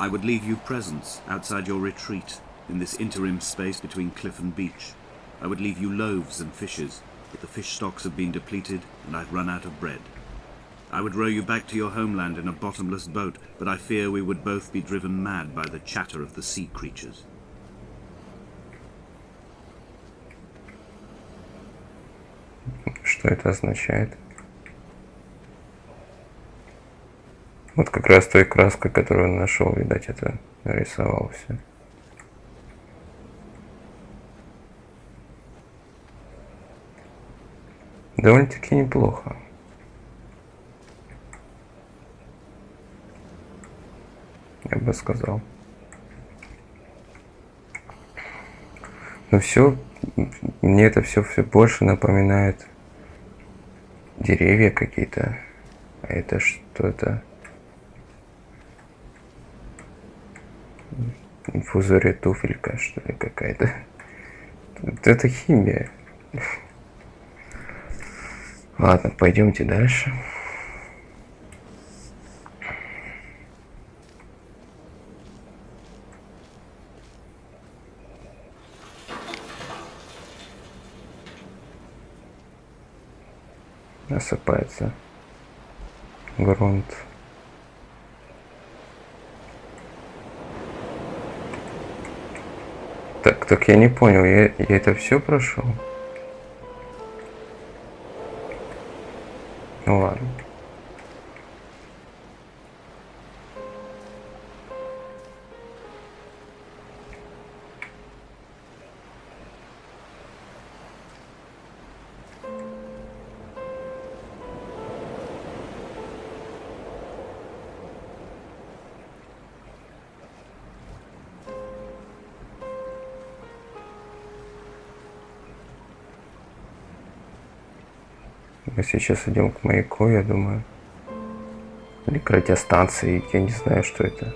I would leave you presents outside your retreat in this interim space between cliff and beach. I would leave you loaves and fishes, but the fish stocks have been depleted and I've run out of bread. I would row you back to your homeland in a bottomless boat, but I fear we would both be driven mad by the chatter of the sea creatures. Что это означает? Вот как раз той краской, которую он нашел, видать, это нарисовал все. Довольно-таки неплохо. Я бы сказал. Но все, мне это все больше напоминает деревья какие-то. А это что-то. Инфузория туфелька, что ли, какая-то. Это химия. Ладно, пойдемте дальше. Осыпается грунт. Так я не понял, я это все прошел? Ну ладно. Мы сейчас идем к маяку, я думаю. Или к радиостанции, я не знаю, что это.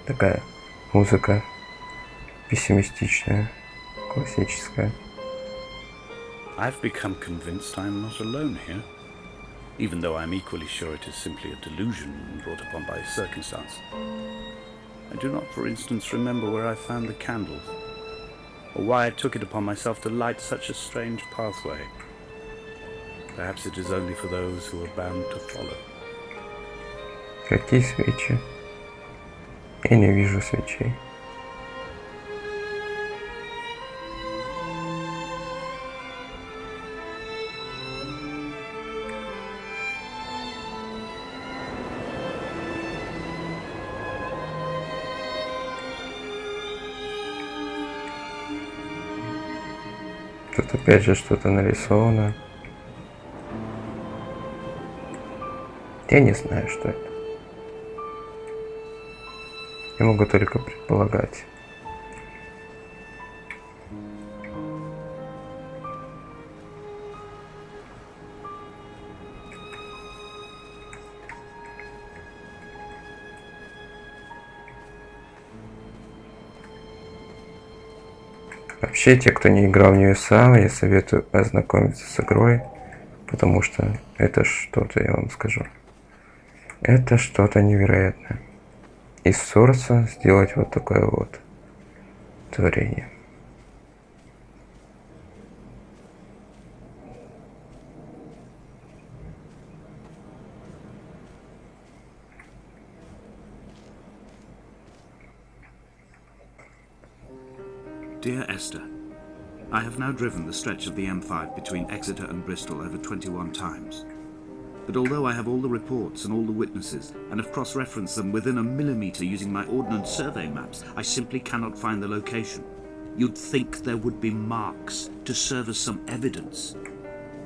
Такая музыка пессимистичная, классическая. I've become convinced I am not alone here, even though I'm equally sure it is simply a delusion brought upon by circumstance. I do not, for instance, remember where I found the candles, or why I took it upon myself to light such a strange pathway. Perhaps it is only for those who are bound to follow. Какие свечи? Я не вижу свечей. Тут опять же что-то нарисовано. Я не знаю, что это. Я могу только предполагать. Вообще, те, кто не играл в нее сам, я советую ознакомиться с игрой, потому что это что-то, я вам скажу. Это что-то невероятное. Из сорса сделать вот такое вот творение. Dear Esther, I have now driven the stretch of the M5 between Exeter and Bristol over 21 times. But although I have all the reports and all the witnesses, and have cross-referenced them within a millimetre using my ordnance survey maps, I simply cannot find the location. You'd think there would be marks to serve as some evidence.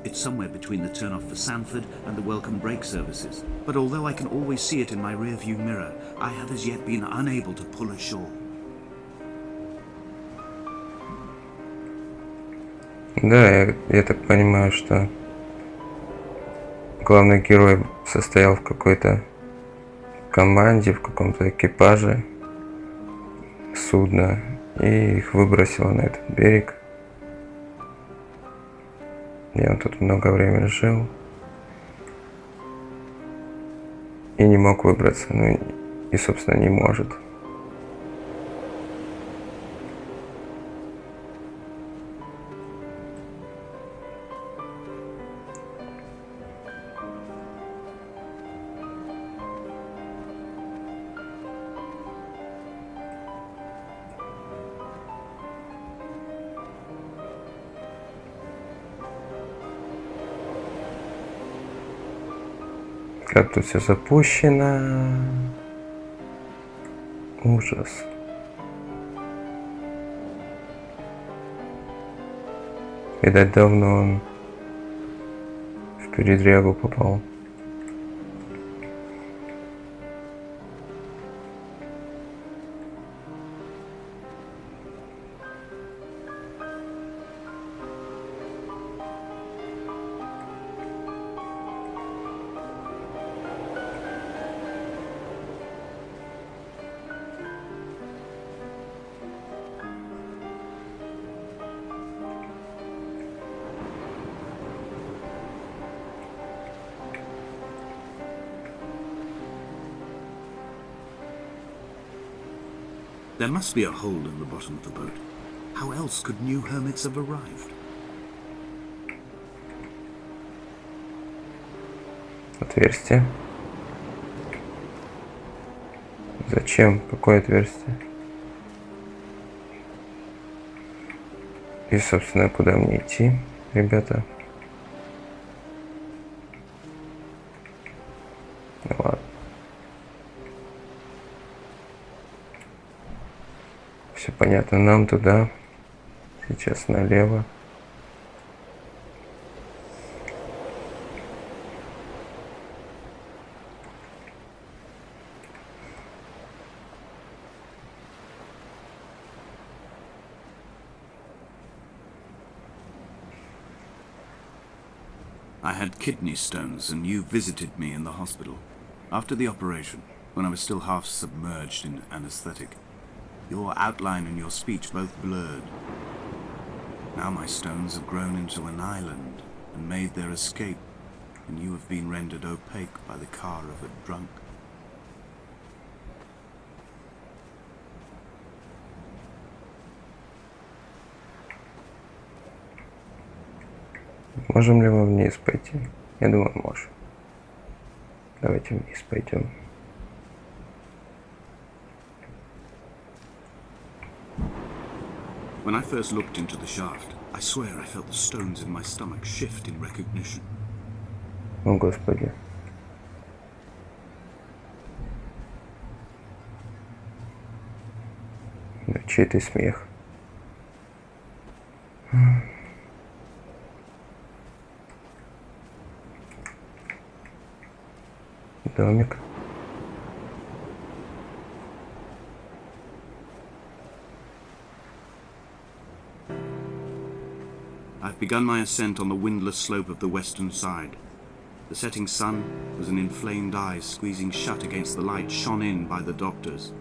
It's somewhere between the turn-off for Sanford and the welcome break services. But although I can always see it in my rear-view mirror, I have as yet been unable to pull ashore. Да, я так понимаю, что главный герой состоял в какой-то команде, в каком-то экипаже судна, и их выбросило на этот берег. И он тут много времени жил. и не мог выбраться, ну и, собственно, не может. Как тут все запущено. Ужас. Видать, давно он в передрягу попал. There must be a hole in the bottom of the boat. How else could new hermits have arrived? Отверстие. Зачем? Какое отверстие? И, собственно, куда мне идти, ребята? Ну ладно. Все понятно. Нам туда. Сейчас налево. I had kidney stones, and you visited me in the hospital. After the operation, when I was still half submerged in anesthetic, your outline and your speech both blurred. Now my stones have grown into an island and made their escape, and you have been rendered opaque by the car of a drunk. Можем ли мы вниз пойти? Я думаю, можем. Давайте вниз пойдем. When I first looked into the shaft, I swear I felt the stones in my stomach shift in recognition. О, Господи. Да чей ты смех? Домик. I've begun my ascent on the windless slope of the western side. The setting sun was an inflamed eye squeezing shut against the light shone in by the doctors.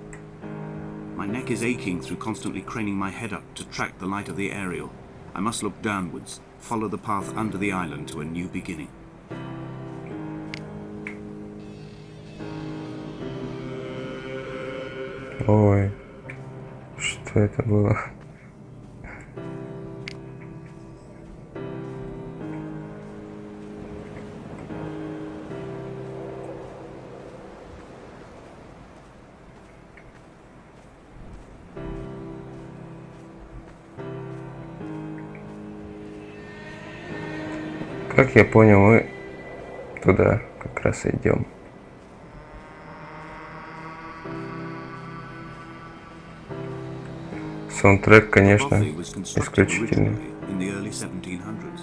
My neck is aching through constantly craning my head up to track the light of the aerial. I must look downwards, follow the path under the island to a new beginning. Ой, что это было? Как я понял, мы туда как раз и идем. Саундтрек, конечно, исключительный. In the early 1700s.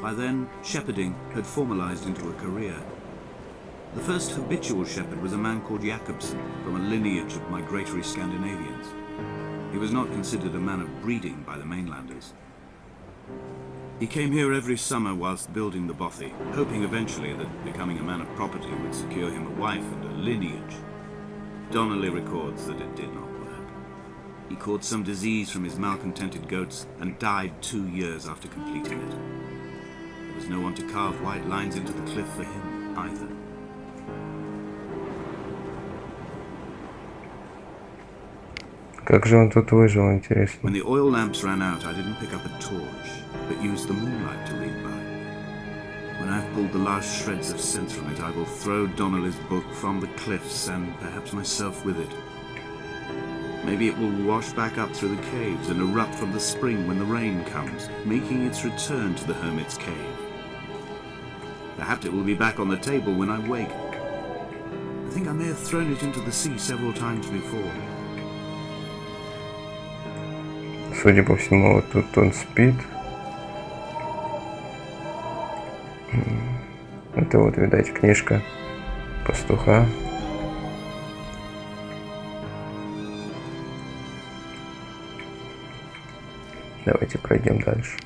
By then, shepherding had formalized into a career. The first habitual shepherd was a man called Jakobsen, from a lineage of migratory Scandinavians. He was not considered a man of breeding by the mainlanders. He came here every summer whilst building the bothy, hoping eventually that becoming a man of property would secure him a wife and a lineage. Donnelly records that it did not work. He caught some disease from his malcontented goats and died 2 years after completing it. There was no one to carve white lines into the cliff for him either. Как же он тут выжил, интересно? When the oil lamps ran out, I didn't pick up a torch, but used the moonlight to read by. When I've pulled the last shreds of sense from it, I will throw Donnelly's book from the cliffs and perhaps myself with it. Maybe it will wash back up through the caves and erupt from the spring when the rain comes, making its return to the hermit's cave. Perhaps it will be back on the table when I wake. I think I may have thrown it into the sea several times before. Судя по всему, вот тут он спит. Это вот, видать, книжка пастуха. Давайте пройдем дальше.